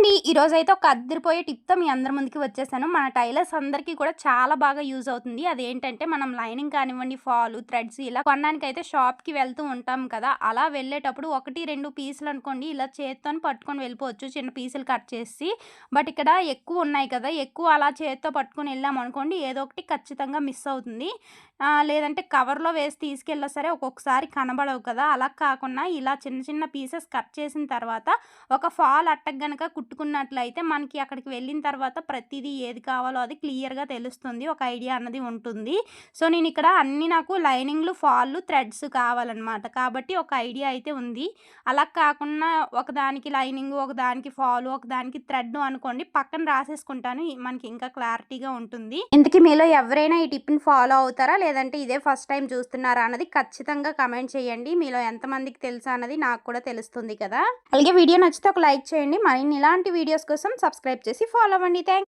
అండి ఈరోజైతే ఒక అద్దరిపోయే టిప్‌తో మీ అందరి ముందుకి వచ్చేసాను. మన టైలర్స్ అందరికీ కూడా చాలా బాగా యూజ్ అవుతుంది. అదేంటంటే మనం లైనింగ్ కానివ్వండి, ఫాలు, థ్రెడ్స్ ఇలా కొనడానికైతే షాప్‌కి వెళ్తూ ఉంటాం కదా! అలా వెళ్ళేటప్పుడు 1, 2 పీసులనుకోండి ఇలా చేత్తోని పట్టుకొని వెళ్ళిపోవచ్చు చిన్న పీసులు కట్ చేసి. బట్ ఇక్కడ ఎక్కువున్నాయి కదా! ఎక్కువ అలా చేత్తో పట్టుకొని వెళ్ళామనుకోండి ఏదో ఒకటి ఖచ్చితంగా మిస్ అవుతుంది. లేదంటే కవర్‌లో వేసి తీసుకెళ్ళినా సరే ఒక్కొక్కసారి కనబడవు కదా! అలా కాకుండా ఇలా చిన్న చిన్న పీసెస్ కట్ చేసిన తర్వాత ఒక ఫాల్ అట్టకు గనక కుట్టుకున్నట్లయితే మనకి అక్కడికి వెళ్ళిన తర్వాత ప్రతిదీ ఏది కావాలో అది క్లియర్‌గా తెలుస్తుంది. ఒక ఐడియా అన్నది ఉంటుంది. సో, నేనిక్కడ అన్నీ నాకు లైనింగ్‌లు, ఫాల్‌లు, థ్రెడ్స్ కావాలనమాట. కాబట్టి ఒక ఐడియా అయితే ఉంది. అలా కాకుండా ఒకదానికి లైనింగు, ఒకదానికి ఫాలు, ఒకదానికి థ్రెడ్డు అనుకోండి పక్కన రాసేసుకుంటాను. మనకి ఇంకా క్లారిటీగా ఉంటుంది. ఇంతకీ మీలో ఎవరైనా ఈ టిప్‌ని ఫాలో అవుతారా? లేదంటే ఇదే ఫస్ట్ టైమ్ చూస్తున్నారా అన్నది ఖచ్చితంగా కమెంట్ చేయండి. మీలో ఎంతమందికి తెలుసా అన్నది నాకు కూడా తెలుస్తుంది కదా! అలాగే వీడియో నచ్చితే ఒక లైక్ చేయండి. మరిన్ని ఇలాంటి వీడియోస్ కోసం సబ్స్క్రైబ్ చేసి ఫాలో అవ్వండి. థాంక్స్.